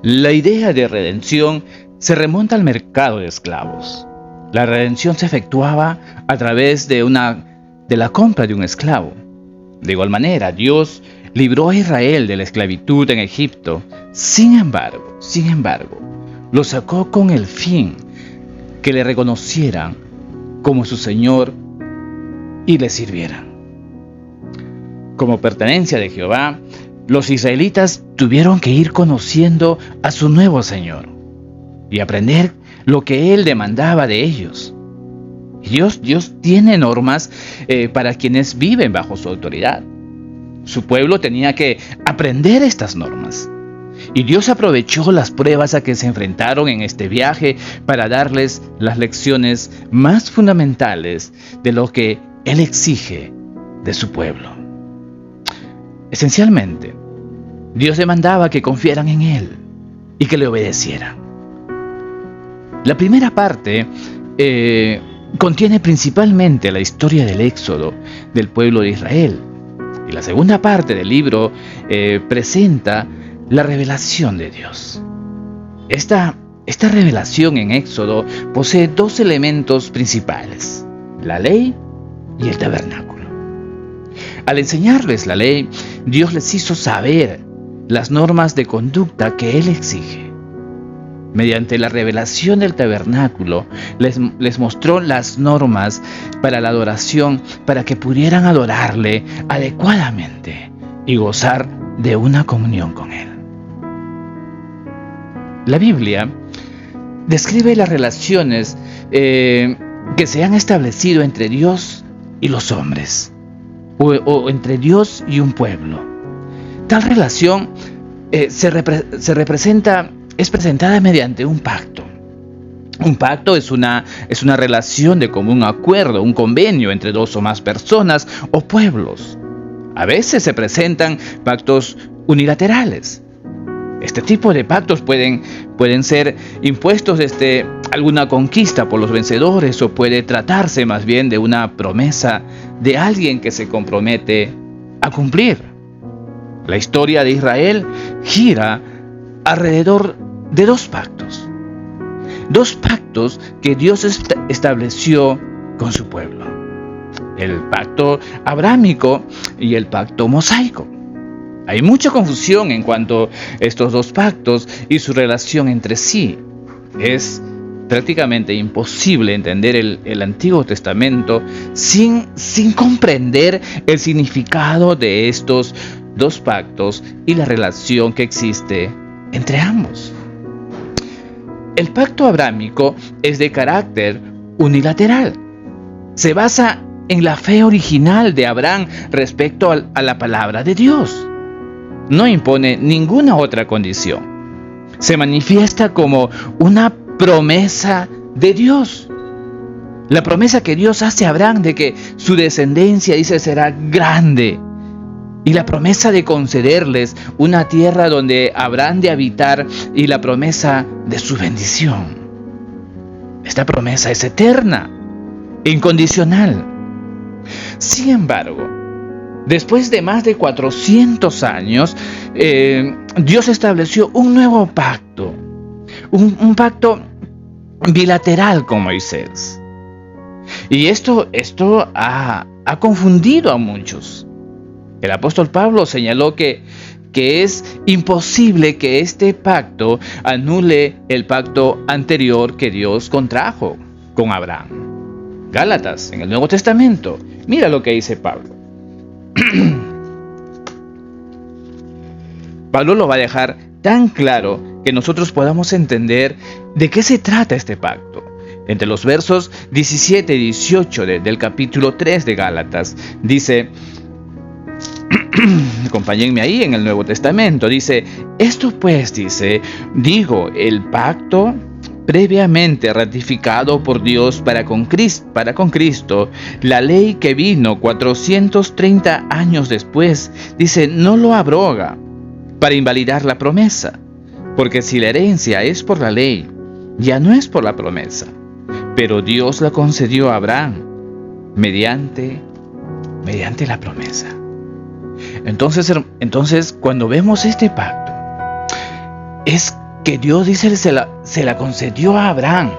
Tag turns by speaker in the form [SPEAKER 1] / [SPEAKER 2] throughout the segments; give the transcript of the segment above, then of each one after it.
[SPEAKER 1] La idea de redención se remonta al mercado de esclavos. La redención se efectuaba a través de la compra de un esclavo. De igual manera, Dios libró a Israel de la esclavitud en Egipto. Sin embargo, lo sacó con el fin que le reconocieran como su Señor y le sirvieran. Como pertenencia de Jehová, los israelitas tuvieron que ir conociendo a su nuevo Señor y aprender lo que Él demandaba de ellos. Dios tiene normas para quienes viven bajo su autoridad. Su pueblo tenía que aprender estas normas. Y Dios aprovechó las pruebas a que se enfrentaron en este viaje para darles las lecciones más fundamentales de lo que Él exige de su pueblo. Esencialmente, Dios demandaba que confiaran en Él y que le obedecieran. La primera parte contiene principalmente la historia del éxodo del pueblo de Israel. Y la segunda parte del libro presenta la revelación de Dios. Esta revelación en Éxodo posee dos elementos principales: la ley y el tabernáculo. Al enseñarles la ley, Dios les hizo saber las normas de conducta que Él exige. Mediante la revelación del tabernáculo, les mostró las normas para la adoración, para que pudieran adorarle adecuadamente y gozar de una comunión con Él. La Biblia describe las relaciones que se han establecido entre Dios y los hombres, o entre Dios y un pueblo. Tal relación es presentada mediante un pacto. Un pacto es una relación de común acuerdo, un convenio entre dos o más personas o pueblos. A veces se presentan pactos unilaterales. Este tipo de pactos pueden ser impuestos desde alguna conquista por los vencedores, o puede tratarse más bien de una promesa de alguien que se compromete a cumplir. La historia de Israel gira alrededor de dos pactos que Dios estableció con su pueblo: el pacto abrámico y el pacto mosaico. Hay mucha confusión en cuanto a estos dos pactos y su relación entre sí. Es prácticamente imposible entender el Antiguo Testamento sin comprender el significado de estos dos pactos y la relación que existe entre ambos. El pacto abrámico es de carácter unilateral. Se basa en la fe original de Abraham respecto a la palabra de Dios. No impone ninguna otra condición. Se manifiesta como una promesa de Dios. La promesa que Dios hace a Abraham de que su descendencia, dice, será grande. Y la promesa de concederles una tierra donde habrán de habitar, y la promesa de su bendición. Esta promesa es eterna, incondicional. Sin embargo, después de más de 400 años, Dios estableció un nuevo pacto, un pacto bilateral con Moisés. Y esto ha confundido a muchos. El apóstol Pablo señaló que es imposible que este pacto anule el pacto anterior que Dios contrajo con Abraham. Gálatas, en el Nuevo Testamento, mira lo que dice Pablo. Pablo lo va a dejar tan claro que nosotros podamos entender de qué se trata este pacto. Entre los versos 17 y 18 del capítulo 3 de Gálatas, dice, acompáñenme ahí en el Nuevo Testamento, dice, esto pues, dice, digo, el pacto previamente ratificado por Dios para con Cristo, la ley que vino 430 años después, dice, no lo abroga para invalidar la promesa, porque si la herencia es por la ley, ya no es por la promesa, pero Dios la concedió a Abraham mediante la promesa. Entonces, cuando vemos este pacto, es que Dios dice se la concedió a Abraham.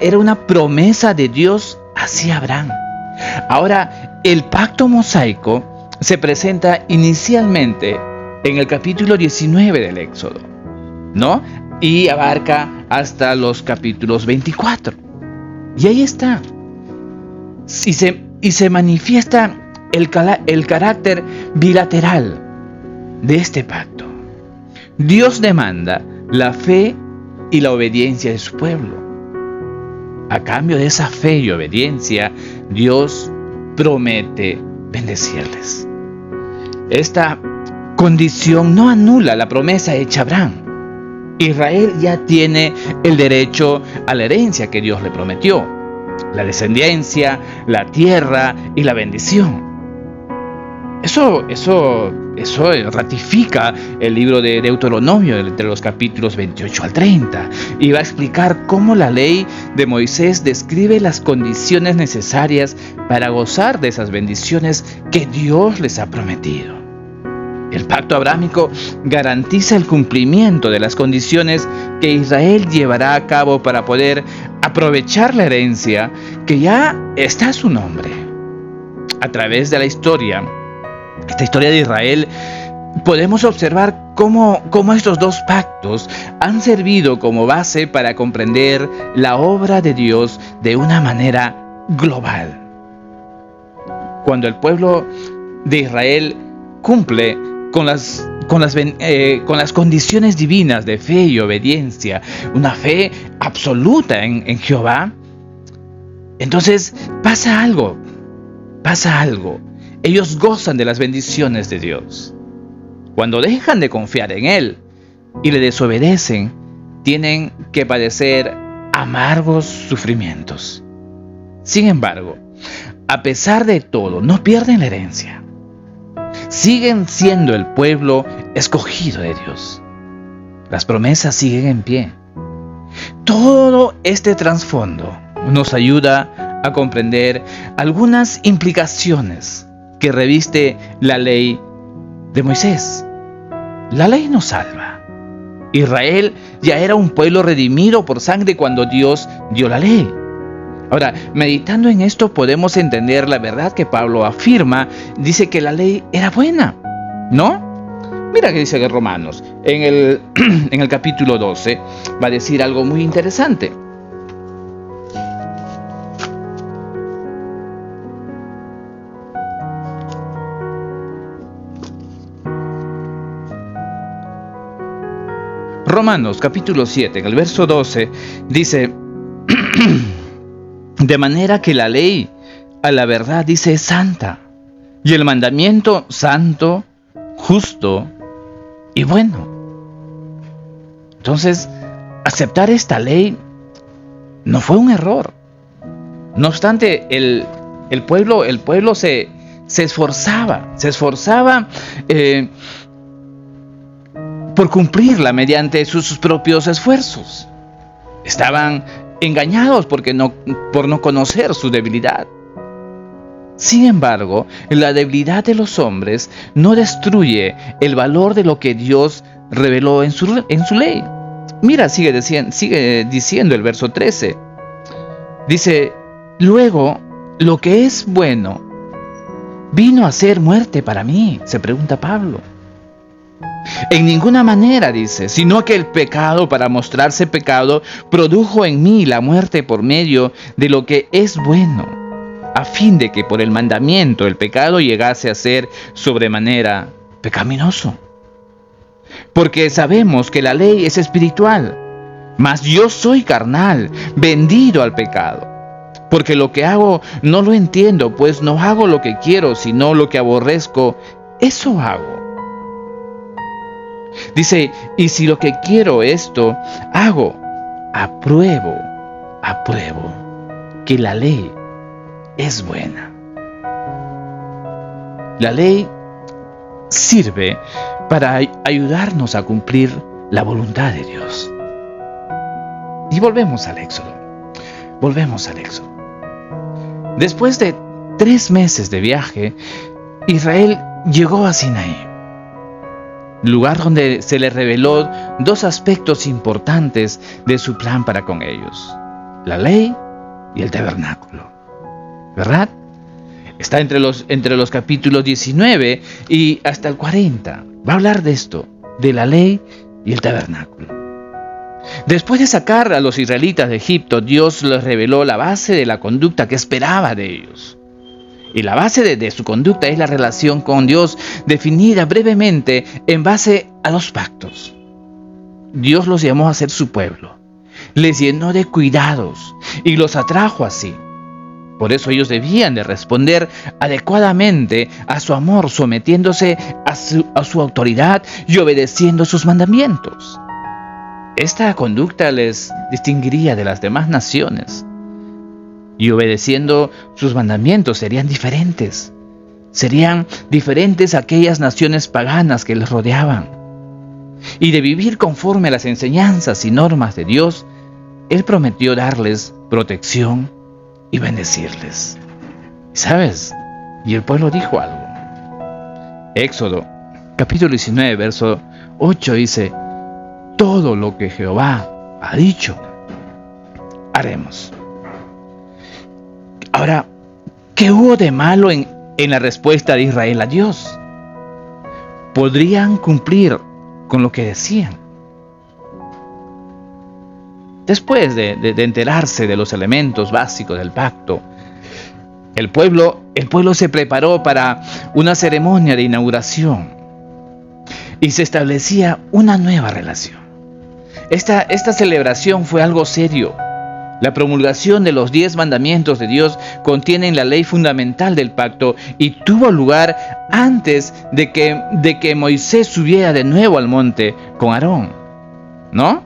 [SPEAKER 1] Era una promesa de Dios hacia Abraham. Ahora, el pacto mosaico se presenta inicialmente en el capítulo 19 del Éxodo, ¿no? Y abarca hasta los capítulos 24. Y ahí está. Y se manifiesta el carácter bilateral de este pacto. Dios demanda la fe y la obediencia de su pueblo. A cambio de esa fe y obediencia, Dios promete bendecirles. Esta condición no anula la promesa hecha a Abraham. Israel ya tiene el derecho a la herencia que Dios le prometió, la descendencia, la tierra y la bendición. Eso ratifica el libro de Deuteronomio entre los capítulos 28 al 30 y va a explicar cómo la ley de Moisés describe las condiciones necesarias para gozar de esas bendiciones que Dios les ha prometido. El pacto abrámico garantiza el cumplimiento de las condiciones que Israel llevará a cabo para poder aprovechar la herencia que ya está a su nombre. A través de esta historia de Israel, podemos observar cómo estos dos pactos han servido como base para comprender la obra de Dios de una manera global. Cuando el pueblo de Israel cumple con las condiciones divinas de fe y obediencia, una fe absoluta en Jehová, entonces pasa algo. Ellos gozan de las bendiciones de Dios. Cuando dejan de confiar en Él y le desobedecen, tienen que padecer amargos sufrimientos. Sin embargo, a pesar de todo, no pierden la herencia. Siguen siendo el pueblo escogido de Dios. Las promesas siguen en pie. Todo este trasfondo nos ayuda a comprender algunas implicaciones que reviste la ley de Moisés. La ley nos salva. Israel ya era un pueblo redimido por sangre cuando Dios dio la ley. Ahora, meditando en esto podemos entender la verdad que Pablo afirma. Dice que la ley era buena, ¿no? Mira que dice que Romanos, en el capítulo 12, va a decir algo muy interesante. Romanos capítulo 7, en el verso 12, dice, de manera que la ley a la verdad dice es santa, y el mandamiento santo, justo y bueno. Entonces, aceptar esta ley no fue un error. No obstante, el pueblo se esforzaba por cumplirla mediante sus propios esfuerzos. Estaban engañados por no conocer su debilidad. Sin embargo, la debilidad de los hombres no destruye el valor de lo que Dios reveló en su ley. Mira, sigue diciendo el verso 13. Dice, luego, lo que es bueno vino a ser muerte para mí, se pregunta Pablo. En ninguna manera, dice, sino que el pecado, para mostrarse pecado, produjo en mí la muerte por medio de lo que es bueno, a fin de que por el mandamiento el pecado llegase a ser sobremanera pecaminoso. Porque sabemos que la ley es espiritual, Mas yo soy carnal, vendido al pecado. Porque lo que hago no lo entiendo, pues no hago lo que quiero, sino lo que aborrezco, eso hago. Dice, y si lo que quiero esto hago, apruebo que la ley es buena. La ley sirve para ayudarnos a cumplir la voluntad de Dios. Y volvemos al Éxodo. Después de 3 meses de viaje, Israel llegó a Sinaí, lugar donde se le reveló 2 aspectos importantes de su plan para con ellos: la ley y el tabernáculo. ¿Verdad? Está entre los capítulos 19 y hasta el 40. Va a hablar de esto, de la ley y el tabernáculo. Después de sacar a los israelitas de Egipto, Dios les reveló la base de la conducta que esperaba de ellos. Y la base de su conducta es la relación con Dios, definida brevemente en base a los pactos. Dios los llamó a ser su pueblo, les llenó de cuidados y los atrajo así. Por eso ellos debían de responder adecuadamente a su amor, sometiéndose a su autoridad y obedeciendo sus mandamientos. Esta conducta les distinguiría de las demás naciones. Y obedeciendo sus mandamientos serían diferentes. Serían diferentes a aquellas naciones paganas que les rodeaban. Y de vivir conforme a las enseñanzas y normas de Dios, Él prometió darles protección y bendecirles. ¿Sabes? Y el pueblo dijo algo. Éxodo, capítulo 19, verso 8 dice: todo lo que Jehová ha dicho, haremos. Ahora, ¿qué hubo de malo en la respuesta de Israel a Dios? ¿Podrían cumplir con lo que decían? Después de enterarse de los elementos básicos del pacto, el pueblo se preparó para una ceremonia de inauguración y se establecía una nueva relación. Esta celebración fue algo serio. La promulgación de los 10 mandamientos de Dios contienen la ley fundamental del pacto y tuvo lugar antes de que Moisés subiera de nuevo al monte con Aarón, ¿no?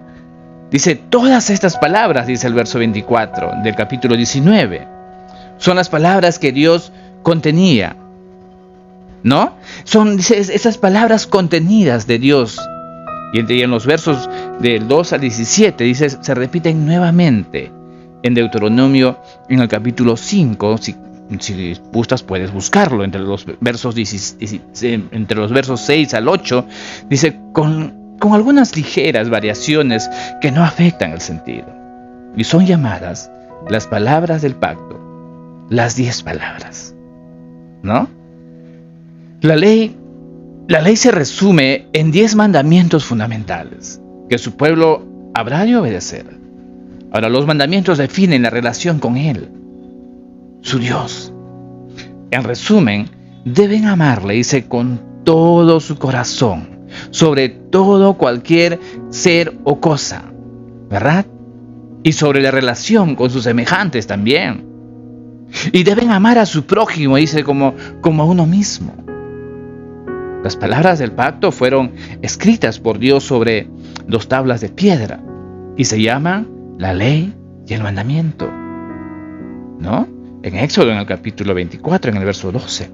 [SPEAKER 1] Dice, todas estas palabras, dice el verso 24 del capítulo 19, son las palabras que Dios contenía, ¿no? Son, dice, esas palabras contenidas de Dios. Y en los versos del 2 al 17, dice, se repiten nuevamente en Deuteronomio, en el capítulo 5. Si gustas, puedes buscarlo entre los versos 6 al 8. Dice, con algunas ligeras variaciones que no afectan el sentido. Y son llamadas las palabras del pacto, las 10 palabras, ¿no? La ley se resume en 10 mandamientos fundamentales que su pueblo habrá de obedecer. Ahora, los mandamientos definen la relación con Él, su Dios. En resumen, deben amarle, dice, con todo su corazón, sobre todo cualquier ser o cosa, ¿verdad? Y sobre la relación con sus semejantes también. Y deben amar a su prójimo, dice, como a uno mismo. Las palabras del pacto fueron escritas por Dios sobre 2 tablas de piedra y se llaman la ley y el mandamiento, ¿no? En Éxodo, en el capítulo 24, en el verso 12.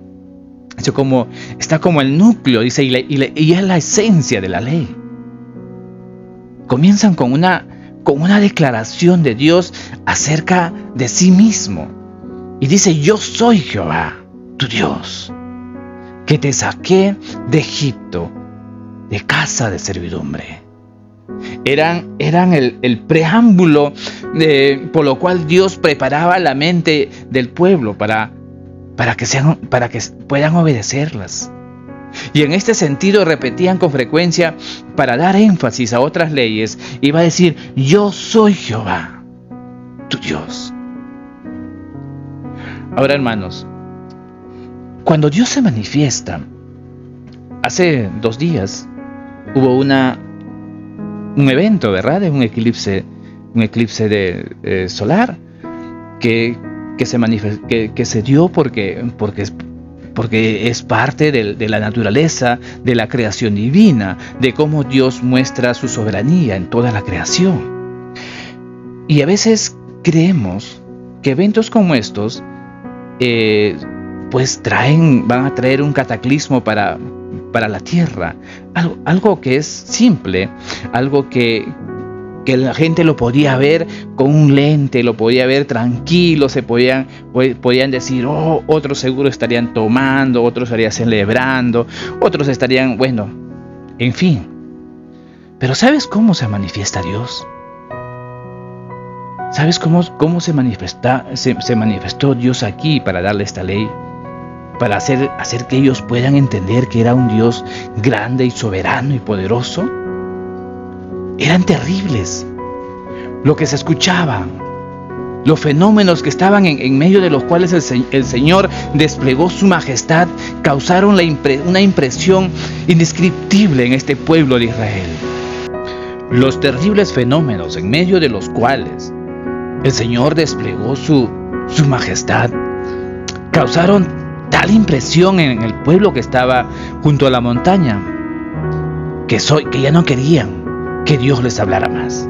[SPEAKER 1] Eso está como el núcleo, dice, y es la esencia de la ley. Comienzan con una declaración de Dios acerca de sí mismo. Y dice, yo soy Jehová, tu Dios, que te saqué de Egipto, de casa de servidumbre. Eran el preámbulo por lo cual Dios preparaba la mente del pueblo para que puedan obedecerlas. Y en este sentido repetían con frecuencia, para dar énfasis a otras leyes, iba a decir, yo soy Jehová, tu Dios. Ahora, hermanos, cuando Dios se manifiesta, hace 2 días hubo una un evento, ¿verdad? Es un eclipse solar que se dio porque es parte de la naturaleza, de la creación divina, de cómo Dios muestra su soberanía en toda la creación. Y a veces creemos que eventos como estos pues van a traer un cataclismo para la tierra, algo que es simple, algo que la gente lo podía ver con un lente, lo podía ver tranquilo, podían decir, oh, otros seguro estarían tomando, otros estarían celebrando, otros estarían, bueno, en fin. Pero ¿sabes cómo se manifiesta Dios? ¿Sabes cómo se manifestó Dios aquí para darle esta ley? Para hacer que ellos puedan entender que era un Dios grande y soberano y poderoso. Eran terribles lo que se escuchaba, los fenómenos que estaban en medio de los cuales el Señor desplegó su majestad, causaron una impresión indescriptible en este pueblo de Israel. Los terribles fenómenos en medio de los cuales el Señor desplegó su majestad causaron tal impresión en el pueblo que estaba junto a la montaña que ya no querían que Dios les hablara más.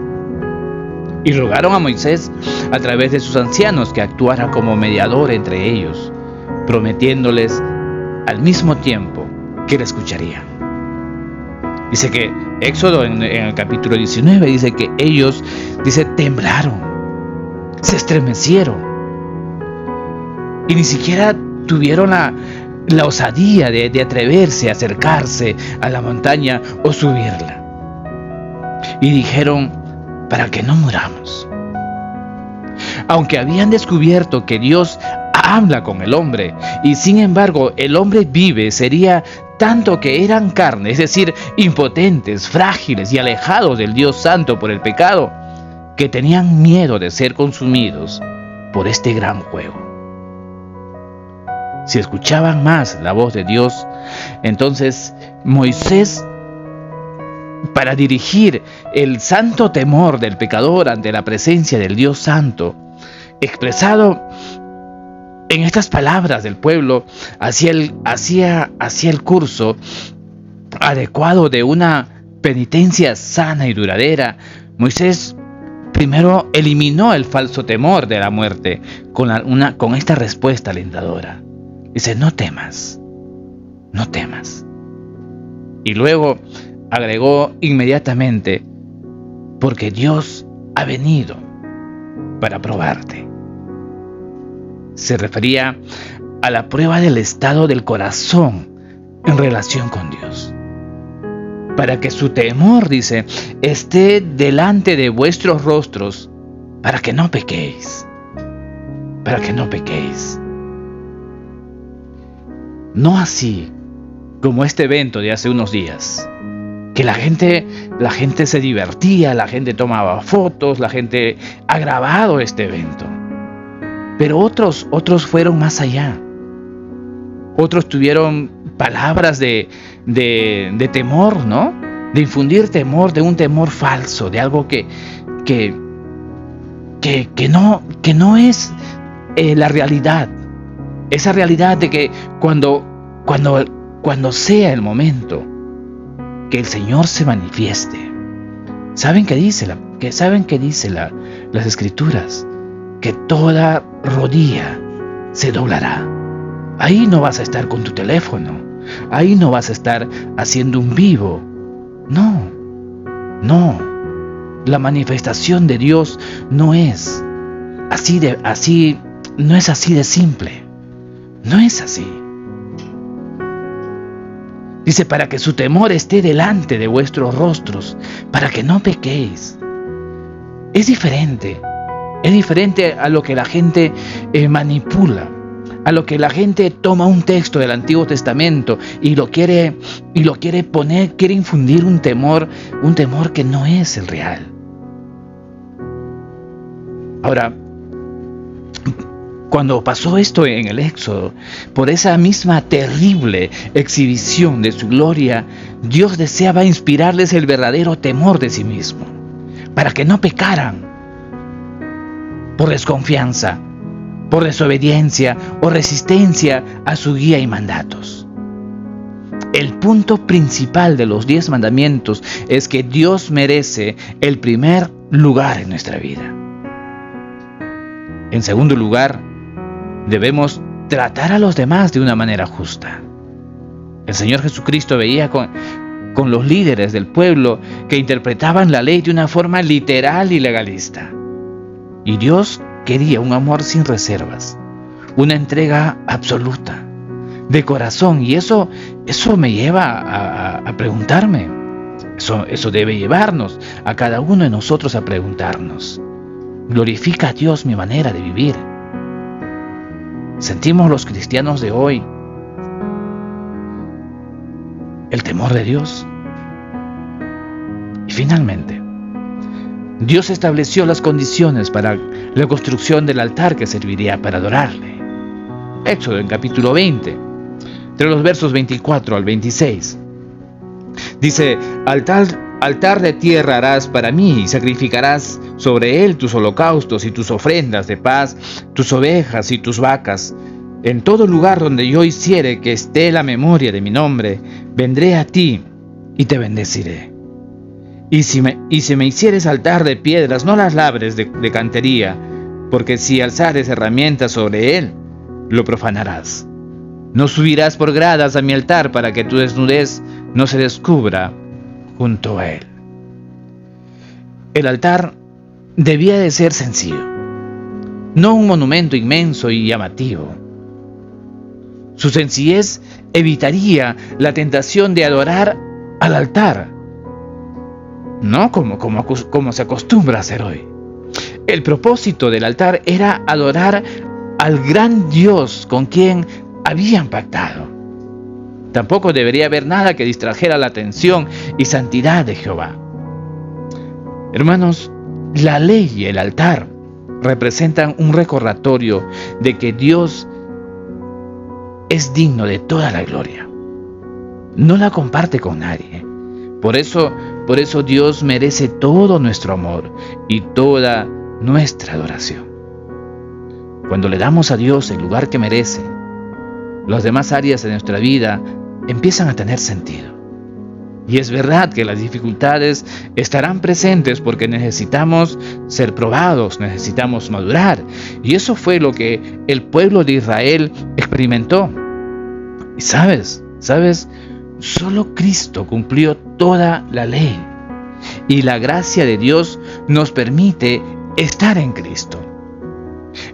[SPEAKER 1] Y rogaron a Moisés a través de sus ancianos que actuara como mediador entre ellos, prometiéndoles al mismo tiempo que le escucharían. Dice que Éxodo en el capítulo 19 dice que ellos, temblaron, se estremecieron y ni siquiera tuvieron la osadía de atreverse a acercarse a la montaña o subirla. Y dijeron, para que no muramos. Aunque habían descubierto que Dios habla con el hombre y sin embargo el hombre vive, sería tanto que eran carne, es decir, impotentes, frágiles y alejados del Dios Santo por el pecado, que tenían miedo de ser consumidos por este gran juego. Si escuchaban más la voz de Dios, entonces Moisés, para dirigir el santo temor del pecador ante la presencia del Dios Santo, expresado en estas palabras del pueblo, hacía el curso adecuado de una penitencia sana y duradera. Moisés primero eliminó el falso temor de la muerte con esta respuesta alentadora. Dice, no temas, no temas. Y luego agregó inmediatamente, porque Dios ha venido para probarte. Se refería a la prueba del estado del corazón en relación con Dios. Para que su temor, dice, esté delante de vuestros rostros, para que no pequéis. Para que no pequéis. No así como este evento de hace unos días, que la gente se divertía, la gente tomaba fotos, la gente ha grabado este evento. Pero otros fueron más allá. Otros tuvieron palabras de temor, ¿no? De infundir temor, de un temor falso, de algo que no es la realidad. Esa realidad de que cuando sea el momento que el Señor se manifieste, ¿saben qué dice las Escrituras? Que toda rodilla se doblará. Ahí no vas a estar con tu teléfono, ahí no vas a estar haciendo un vivo. No. La manifestación de Dios no es así de simple. No es así. Dice, para que su temor esté delante de vuestros rostros, para que no pequéis. Es diferente a lo que la gente manipula, a lo que la gente toma un texto del Antiguo Testamento y lo quiere poner, quiere infundir un temor que no es el real. Ahora, Cuando pasó esto en el Éxodo, por esa misma terrible exhibición de su gloria, Dios deseaba inspirarles el verdadero temor de sí mismo, para que no pecaran por desconfianza, por desobediencia o resistencia a su guía y mandatos. El punto principal de los 10 mandamientos es que Dios merece el primer lugar en nuestra vida. En segundo lugar, debemos tratar a los demás de una manera justa. El Señor Jesucristo veía con los líderes del pueblo que interpretaban la ley de una forma literal y legalista. Y Dios quería un amor sin reservas, una entrega absoluta, de corazón. Y eso me lleva a preguntarme. Eso debe llevarnos a cada uno de nosotros a preguntarnos: ¿glorifica a Dios mi manera de vivir? ¿Sentimos los cristianos de hoy el temor de Dios? Y finalmente, Dios estableció las condiciones para la construcción del altar que serviría para adorarle. Éxodo en capítulo 20, entre los versos 24 al 26. Dice: altar de tierra harás para mí, y sacrificarás sobre él tus holocaustos y tus ofrendas de paz, tus ovejas y tus vacas. En todo lugar donde yo hiciere que esté la memoria de mi nombre, vendré a ti y te bendeciré. Y si me hicieres altar de piedras, no las labres de cantería, porque si alzares herramientas sobre él, lo profanarás. No subirás por gradas a mi altar para que tu desnudez no se descubra junto a él. El altar debía de ser sencillo, no un monumento inmenso y llamativo. Su sencillez evitaría la tentación de adorar al altar, no como se acostumbra a hacer hoy. El propósito del altar era adorar al gran Dios con quien habían pactado. Tampoco debería haber nada que distrajera la atención y santidad de Jehová. Hermanos, la ley y el altar representan un recordatorio de que Dios es digno de toda la gloria. No la comparte con nadie. Por eso Dios merece todo nuestro amor y toda nuestra adoración. Cuando le damos a Dios el lugar que merece, las demás áreas de nuestra vida empiezan a tener sentido. Y es verdad que las dificultades estarán presentes porque necesitamos ser probados, necesitamos madurar. Y eso fue lo que el pueblo de Israel experimentó. Y sabes, solo Cristo cumplió toda la ley. Y la gracia de Dios nos permite estar en Cristo.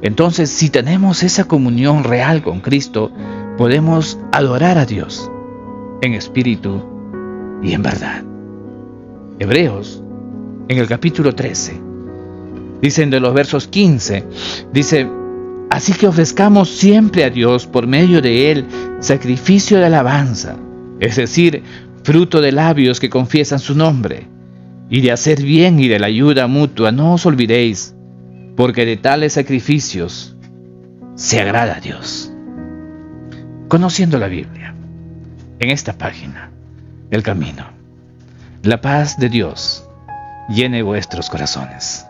[SPEAKER 1] Entonces, si tenemos esa comunión real con Cristo, podemos adorar a Dios en espíritu y en verdad. Hebreos, en el capítulo 13, dicen de los versos 15, dice: así que ofrezcamos siempre a Dios por medio de Él sacrificio de alabanza, es decir, fruto de labios que confiesan su nombre, y de hacer bien y de la ayuda mutua no os olvidéis, porque de tales sacrificios se agrada a Dios. Conociendo la Biblia, en esta página, El Camino, la paz de Dios llene vuestros corazones.